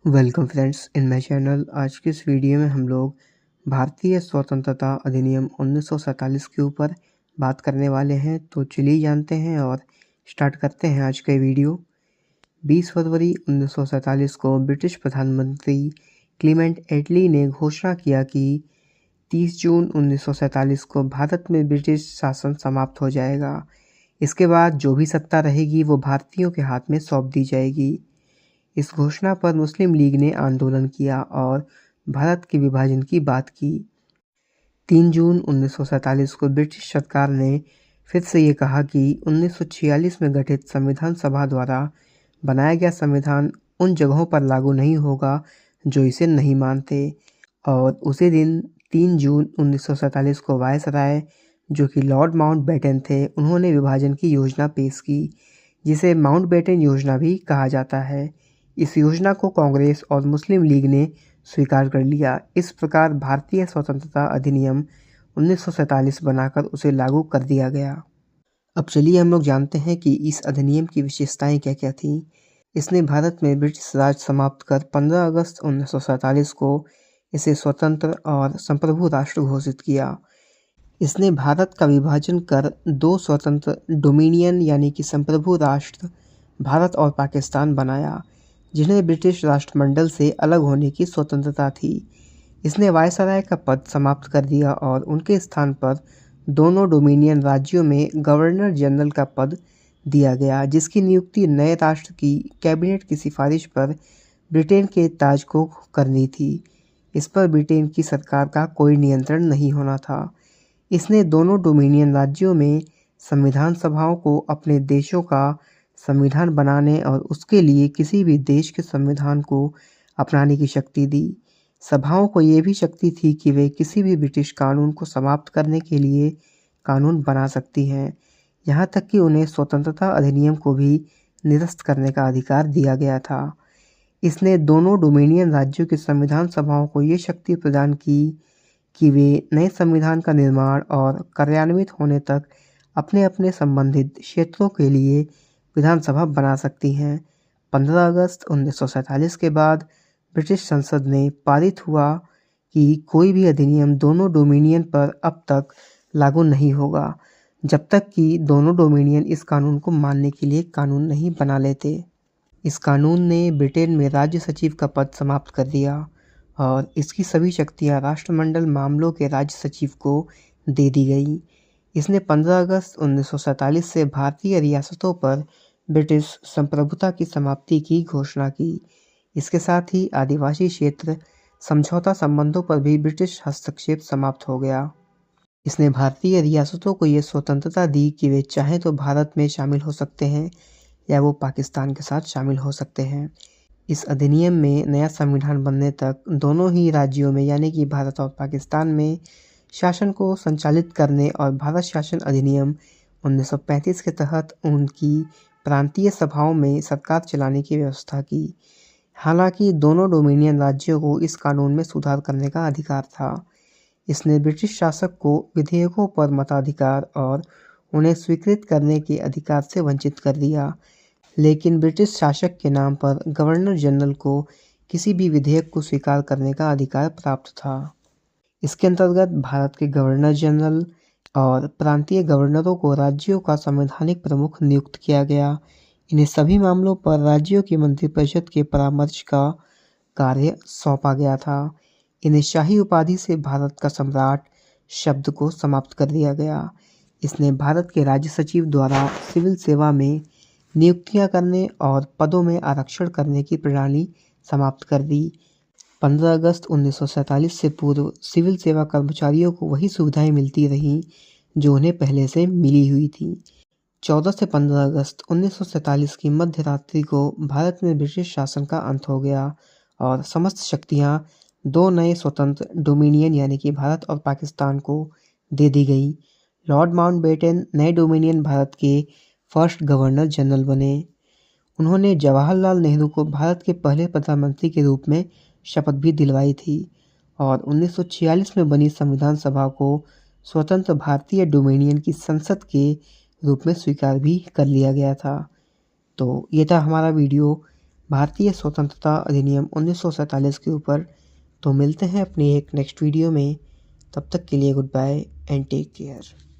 Welcome friends in my channel. आज की इस वीडियो में हम लोग भारतीय स्वतंत्रता अधिनियम 1947 के ऊपर बात करने वाले हैं। तो चलिए जानते हैं और स्टार्ट करते हैं आज का वीडियो। 20 फरवरी 1947 को ब्रिटिश प्रधानमंत्री क्लीमेंट एटली ने घोषणा किया कि 30 जून 1947 को भारत में ब्रिटिश शासन समाप्त हो जाएगा। इसके बाद जो भी सत्ता रहेगी वो भारतीयों के हाथ में सौंप दी जाएगी। इस घोषणा पर मुस्लिम लीग ने आंदोलन किया और भारत के विभाजन की बात की। 3 जून 1947 को ब्रिटिश सरकार ने फिर से ये कहा कि 1946 में गठित संविधान सभा द्वारा बनाया गया संविधान उन जगहों पर लागू नहीं होगा जो इसे नहीं मानते। और उसी दिन 3 जून 1947 को वायसराय, जो कि लॉर्ड माउंटबेटन थे, उन्होंने विभाजन की योजना पेश की, जिसे माउंटबेटन योजना भी कहा जाता है। इस योजना को कांग्रेस और मुस्लिम लीग ने स्वीकार कर लिया। इस प्रकार भारतीय स्वतंत्रता अधिनियम 1947 बनाकर उसे लागू कर दिया गया। अब चलिए हम लोग जानते हैं कि इस अधिनियम की विशेषताएं क्या क्या थीं। इसने भारत में ब्रिटिश राज समाप्त कर 15 अगस्त 1947 को इसे स्वतंत्र और संप्रभु राष्ट्र घोषित किया। इसने भारत का विभाजन कर दो स्वतंत्र डोमिनियन यानी कि संप्रभु राष्ट्र भारत और पाकिस्तान बनाया, जिन्हें ब्रिटिश राष्ट्रमंडल से अलग होने की स्वतंत्रता थी। इसने वायसराय का पद समाप्त कर दिया और उनके स्थान पर दोनों डोमिनियन राज्यों में गवर्नर जनरल का पद दिया गया, जिसकी नियुक्ति नए राष्ट्र की कैबिनेट की सिफारिश पर ब्रिटेन के ताज को करनी थी। इस पर ब्रिटेन की सरकार का कोई नियंत्रण नहीं होना था। इसने दोनों डोमिनियन राज्यों में संविधान सभाओं को अपने देशों का संविधान बनाने और उसके लिए किसी भी देश के संविधान को अपनाने की शक्ति दी। सभाओं को ये भी शक्ति थी कि वे किसी भी ब्रिटिश कानून को समाप्त करने के लिए कानून बना सकती हैं। यहाँ तक कि उन्हें स्वतंत्रता अधिनियम को भी निरस्त करने का अधिकार दिया गया था। इसने दोनों डोमिनियन राज्यों की संविधान सभाओं को ये शक्ति प्रदान की कि वे नए संविधान का निर्माण और कार्यान्वित होने तक अपने अपने संबंधित क्षेत्रों के लिए विधानसभा बना सकती हैं। 15 अगस्त 1947 के बाद ब्रिटिश संसद ने पारित हुआ कि कोई भी अधिनियम दोनों डोमिनियन पर अब तक लागू नहीं होगा, जब तक कि दोनों डोमिनियन इस कानून को मानने के लिए कानून नहीं बना लेते। इस कानून ने ब्रिटेन में राज्य सचिव का पद समाप्त कर दिया और इसकी सभी शक्तियां राष्ट्रमंडल मामलों के राज्य सचिव को दे दी गई। इसने 15 अगस्त 1947 से भारतीय रियासतों पर ब्रिटिश संप्रभुता की समाप्ति की घोषणा की। इसके साथ ही आदिवासी क्षेत्र समझौता संबंधों पर भी ब्रिटिश हस्तक्षेप समाप्त हो गया। इसने भारतीय रियासतों को ये स्वतंत्रता दी कि वे चाहें तो भारत में शामिल हो सकते हैं या वो पाकिस्तान के साथ शामिल हो सकते हैं। इस अधिनियम में नया संविधान बनने तक दोनों ही राज्यों में यानी कि भारत और पाकिस्तान में शासन को संचालित करने और भारत शासन अधिनियम 1935 के तहत उनकी प्रांतीय सभाओं में सरकार चलाने की व्यवस्था की। हालांकि दोनों डोमिनियन राज्यों को इस कानून में सुधार करने का अधिकार था। इसने ब्रिटिश शासक को विधेयकों पर मताधिकार और उन्हें स्वीकृत करने के अधिकार से वंचित कर दिया, लेकिन ब्रिटिश शासक के नाम पर गवर्नर जनरल को किसी भी विधेयक को स्वीकार करने का अधिकार प्राप्त था। इसके अंतर्गत भारत के गवर्नर जनरल और प्रांतीय गवर्नरों को राज्यों का संवैधानिक प्रमुख नियुक्त किया गया। इन्हें सभी मामलों पर राज्यों की मंत्रिपरिषद के परामर्श का कार्य सौंपा गया था। इन्हें शाही उपाधि से भारत का सम्राट शब्द को समाप्त कर दिया गया। इसने भारत के राज्य सचिव द्वारा सिविल सेवा में नियुक्तियां करने और पदों में आरक्षण करने की प्रणाली समाप्त कर दी। 15 अगस्त 1947 से पूर्व सिविल सेवा कर्मचारियों को वही सुविधाएं मिलती रहीं जो उन्हें पहले से मिली हुई थी। 14 से 15 अगस्त 1947 की मध्य रात्रि को भारत में ब्रिटिश शासन का अंत हो गया और समस्त शक्तियां दो नए स्वतंत्र डोमिनियन यानी कि भारत और पाकिस्तान को दे दी गई। लॉर्ड माउंटबेटन नए डोमिनियन भारत के फर्स्ट गवर्नर जनरल बने। उन्होंने जवाहरलाल नेहरू को भारत के पहले प्रधानमंत्री के रूप में शपथ भी दिलवाई थी और 1946 में बनी संविधान सभा को स्वतंत्र भारतीय डोमिनियन की संसद के रूप में स्वीकार भी कर लिया गया था। तो ये था हमारा वीडियो भारतीय स्वतंत्रता अधिनियम 1947 के ऊपर। तो मिलते हैं अपनी एक नेक्स्ट वीडियो में, तब तक के लिए good bye and take care.